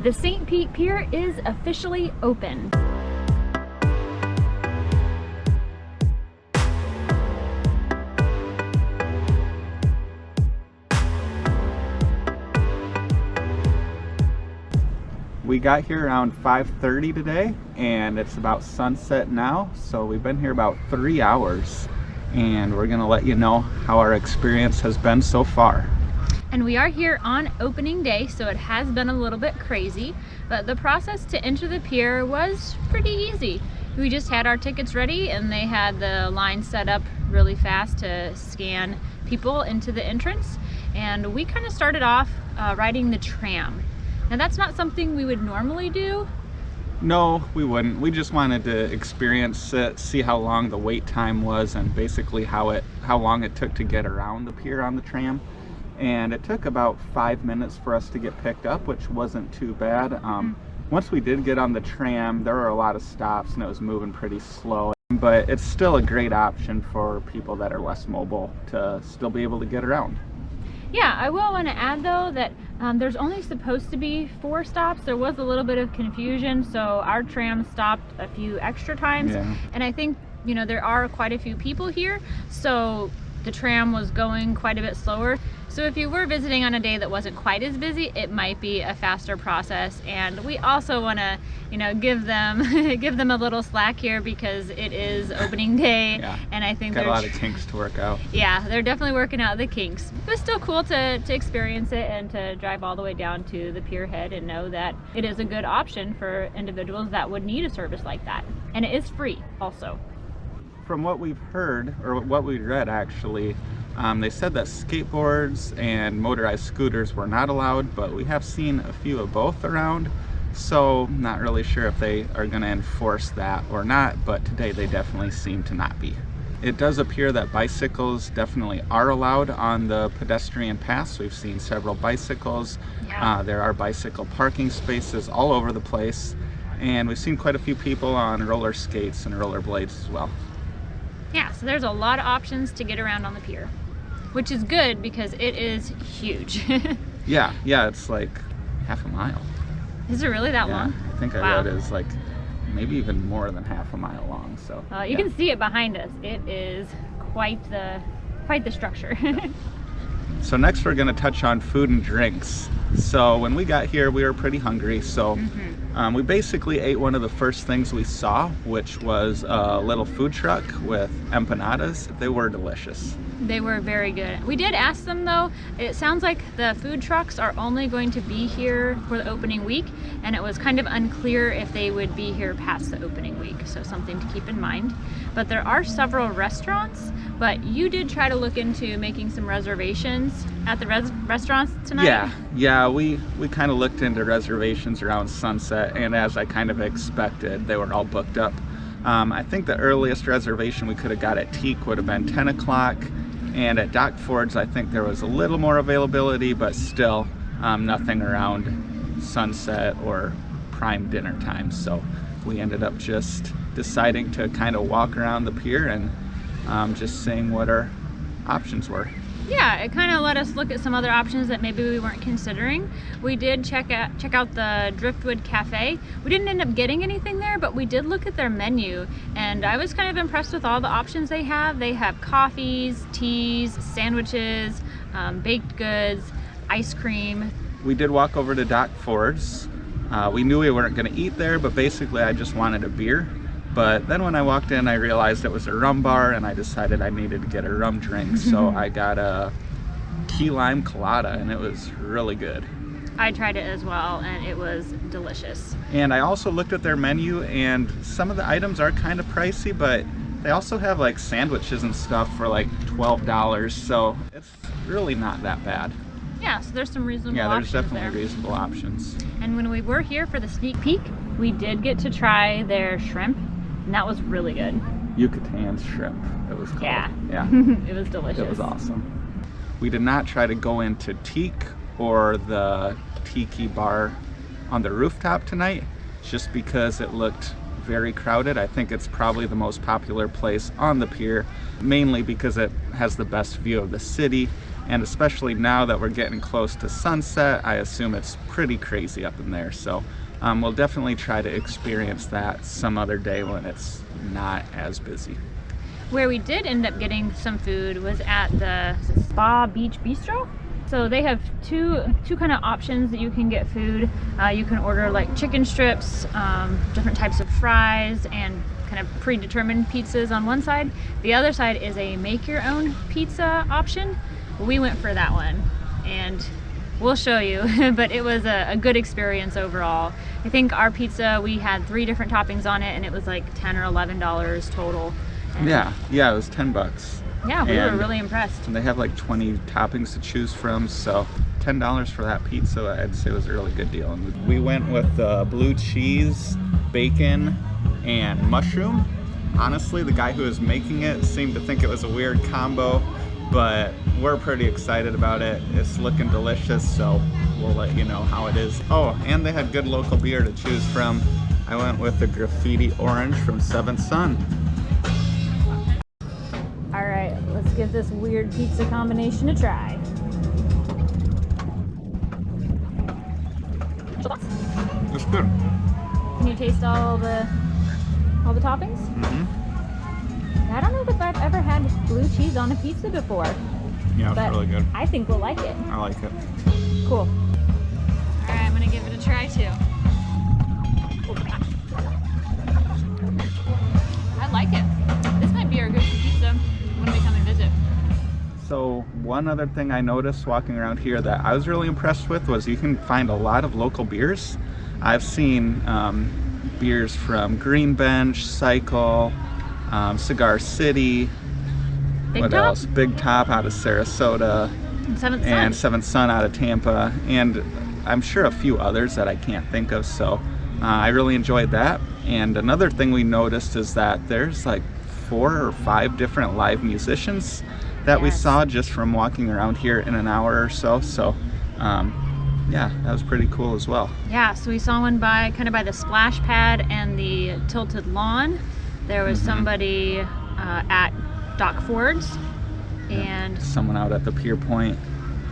The St. Pete Pier is officially open. We got here around 5:30 today, and it's about sunset now, so we've been here about 3 hours, and we're gonna let you know how our experience has been so far. And we are here on opening day, so it has been a little bit crazy, but the process to enter the pier was pretty easy. We just had our tickets ready, and they had the line set up really fast to scan people into the entrance, and we kind of started off riding the tram. Now that's not something we would normally do. No, we wouldn't. We just wanted to experience it, see how long the wait time was, and basically how long it took to get around the pier on the tram. And it took about 5 minutes for us to get picked up, which wasn't too bad. Once we did get on the tram, there were a lot of stops and it was moving pretty slow. But it's still a great option for people that are less mobile to still be able to get around. Yeah, I will want to add though that there's only supposed to be 4 stops. There was a little bit of confusion, so our tram stopped a few extra times. Yeah. And I think, you know, there are quite a few people here, so the tram was going quite a bit slower. So if you were visiting on a day that wasn't quite as busy, it might be a faster process. And we also want to, you know, give them a little slack here because it is opening day. Yeah. And I think Got a lot of kinks to work out. yeah, they're definitely working out the kinks. It was still cool to experience it and to drive all the way down to the pier head and know that it is a good option for individuals that would need a service like that. And it is free also. From what we've heard, or what we read actually, they said that skateboards and motorized scooters were not allowed, but we have seen a few of both around, so not really sure if they are going to enforce that or not, but today they definitely seem to not be. It does appear that bicycles definitely are allowed on the pedestrian paths. We've seen several bicycles. Yeah. There are bicycle parking spaces all over the place, and we've seen quite a few people on roller skates and rollerblades as well. Yeah, so there's a lot of options to get around on the pier, which is good because it is huge. Yeah, it's like half a mile. Is it really that long? I think I read it's like maybe even more than half a mile long. So you can see it behind us. It is quite the structure. So next we're going to touch on food and drinks. So when we got here, we were pretty hungry, so we basically ate one of the first things we saw, which was a little food truck with empanadas. They were delicious. They were very good. We did ask them though, it sounds like the food trucks are only going to be here for the opening week, and it was kind of unclear if they would be here past the opening week, so something to keep in mind. But there are several restaurants, but you did try to look into making some reservations at the restaurants tonight? Yeah, we kind of looked into reservations around sunset, and as I kind of expected, they were all booked up. I think the earliest reservation we could have got at Teak would have been 10 o'clock, and at Dock Ford's I think there was a little more availability, but still nothing around sunset or prime dinner time. So we ended up just deciding to kind of walk around the pier and just seeing what our options were. Yeah, it kind of let us look at some other options that maybe we weren't considering. We did check out the Driftwood Cafe. We didn't end up getting anything there, but we did look at their menu, and I was kind of impressed with all the options they have. They have coffees, teas, sandwiches, baked goods, ice cream. We did walk over to Dock Ford's. We knew we weren't going to eat there, but basically I just wanted a beer. But then when I walked in, I realized it was a rum bar, and I decided I needed to get a rum drink. So I got a key lime colada, and it was really good. I tried it as well, and it was delicious. And I also looked at their menu, and some of the items are kind of pricey, but they also have like sandwiches and stuff for like $12, so it's really not that bad. Yeah, so there's some reasonable options there's definitely there. reasonable options. And when we were here for the sneak peek, we did get to try their shrimp, and that was really good. Yucatan shrimp, it was called. Yeah. It was delicious. It was awesome. We did not try to go into Teak or the Tiki bar on the rooftop tonight, just because it looked very crowded. I think it's probably the most popular place on the pier, mainly because it has the best view of the city, And especially now that we're getting close to sunset, I assume it's pretty crazy up in there. So we'll definitely try to experience that some other day when it's not as busy. Where we did end up getting some food was at the Spa Beach Bistro. So they have two kind of options that you can get food. You can order like chicken strips, different types of fries, and kind of predetermined pizzas on one side. The other side is a make your own pizza option. We went for that one, and we'll show you, but it was a good experience overall. I think our pizza, we had 3 different toppings on it, and it was like $10 or $11 total. And yeah, it was $10. Yeah, we were really impressed. And they have like 20 toppings to choose from, so $10 for that pizza, I'd say was a really good deal. And we went with blue cheese, bacon, and mushroom. Honestly, the guy who was making it seemed to think it was a weird combo, but we're pretty excited about it. It's looking delicious, so we'll let you know how it is. Oh, and they had good local beer to choose from. I went with the graffiti orange from Seventh Son. All right, let's give this weird pizza combination a try. It's good. Can you taste all the toppings? Mm-hmm. I don't know if I've ever had blue cheese on a pizza before. Yeah, it's really good. I think we'll like it. I like it. Cool. All right, I'm gonna give it a try too. I like it. This might be our go-to pizza when we come and visit. So one other thing I noticed walking around here that I was really impressed with was you can find a lot of local beers. I've seen beers from Green Bench, Cycle, Cigar City, Big Top? else? Big Top out of Sarasota, and Seventh Son out of Tampa, and I'm sure a few others that I can't think of. So I really enjoyed that. And another thing we noticed is that there's like 4 or 5 different live musicians that we saw just from walking around here in an hour or so. So yeah, that was pretty cool as well. Yeah, so we saw one by the splash pad and the tilted lawn. There was somebody at Dock Ford's, and someone out at the pier point.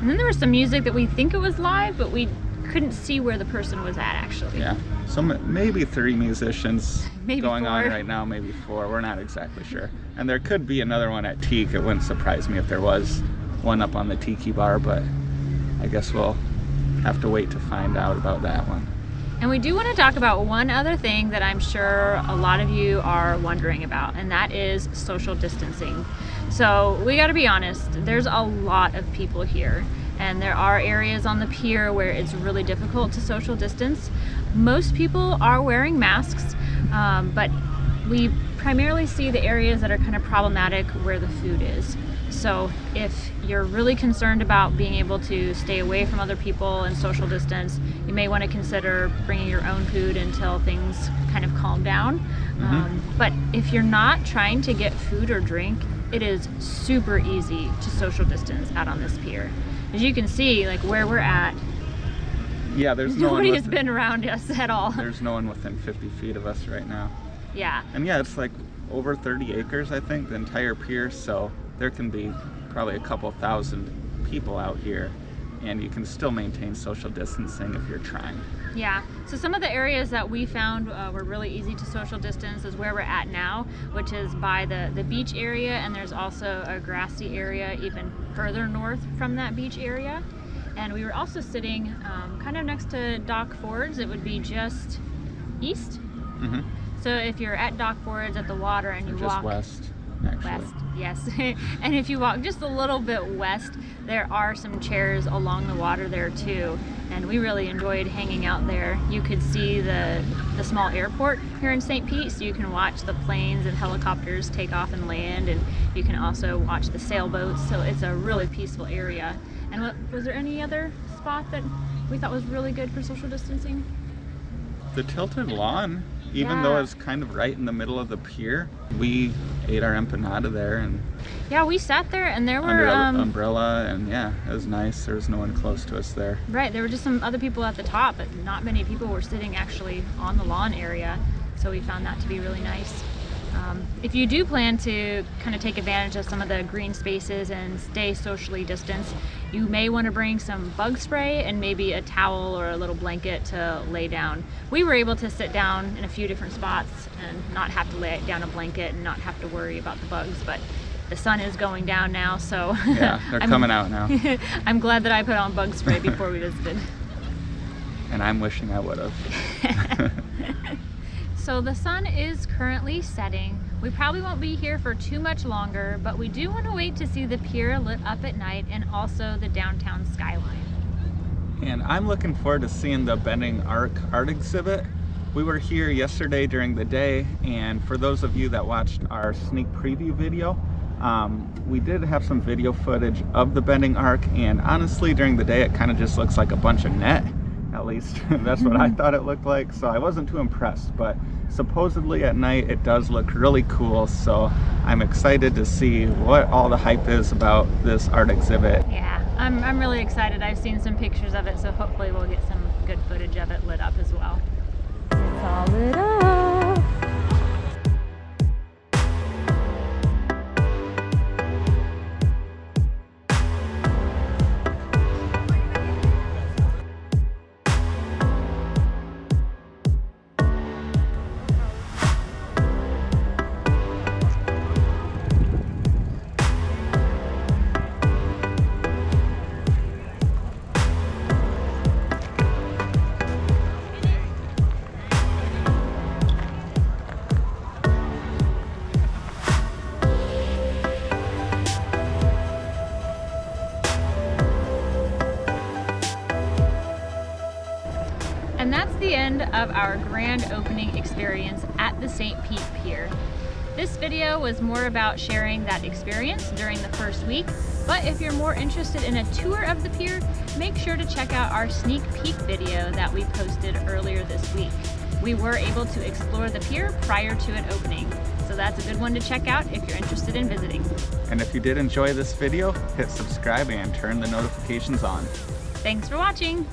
And then there was some music that we think it was live, but we couldn't see where the person was at actually. Yeah, so maybe 3 musicians maybe going 4. on right now, maybe 4. We're not exactly sure. And there could be another one at Teak. It wouldn't surprise me if there was one up on the Tiki bar, but I guess we'll have to wait to find out about that one. And we do want to talk about one other thing that I'm sure a lot of you are wondering about, and that is social distancing. So we got to be honest, there's a lot of people here, and there are areas on the pier where it's really difficult to social distance. Most people are wearing masks, but we primarily see the areas that are kind of problematic where the food is. So if you're really concerned about being able to stay away from other people and social distance, you may want to consider bringing your own food until things kind of calm down. But if you're not trying to get food or drink, it is super easy to social distance out on this pier. As you can see, like where we're at, yeah, there's nobody has been around us at all. There's no one within 50 feet of us right now. Yeah. And yeah, it's like over 30 acres, I think, the entire pier, so there can be probably a couple thousand people out here, and you can still maintain social distancing if you're trying. Yeah, so some of the areas that we found were really easy to social distance is where we're at now, which is by the beach area, and there's also a grassy area even further north from that beach area. And we were also sitting kind of next to Dock Ford's. It would be just east. So if you're at Dock Ford's at the water and you walk west, actually. West, yes. And if you walk just a little bit west, there are some chairs along the water there too. And we really enjoyed hanging out there. You could see the small airport here in St. Pete, so you can watch the planes and helicopters take off and land, and you can also watch the sailboats. So it's a really peaceful area. And was there any other spot that we thought was really good for social distancing? The tilted lawn, even though it's kind of right in the middle of the pier, we ate our empanada there, and yeah, we sat there and there were under an umbrella, and yeah, it was nice. There was no one close to us there. Right, there were just some other people at the top, but not many people were sitting actually on the lawn area, so we found that to be really nice. If you do plan to kind of take advantage of some of the green spaces and stay socially distanced, you may want to bring some bug spray and maybe a towel or a little blanket to lay down. We were able to sit down in a few different spots and not have to lay down a blanket and not have to worry about the bugs, but the sun is going down now, so yeah, they're coming out now. I'm glad that I put on bug spray before we visited. And I'm wishing I would have. So the sun is currently setting. We probably won't be here for too much longer, but we do want to wait to see the pier lit up at night and also the downtown skyline. And I'm looking forward to seeing the Bending Arc art exhibit. We were here yesterday during the day, and for those of you that watched our sneak preview video, we did have some video footage of the Bending Arc, and honestly during the day it kind of just looks like a bunch of net. At least that's what I thought it looked like, so I wasn't too impressed, but supposedly at night it does look really cool, so I'm excited to see what all the hype is about this art exhibit. Yeah, I'm really excited. I've seen some pictures of it, so hopefully we'll get some good footage of it lit up as well. It's all lit up. And that's the end of our grand opening experience at the St. Pete Pier. This video was more about sharing that experience during the first week, but if you're more interested in a tour of the pier, make sure to check out our sneak peek video that we posted earlier this week. We were able to explore the pier prior to it opening, so that's a good one to check out if you're interested in visiting. And if you did enjoy this video, hit subscribe and turn the notifications on. Thanks for watching!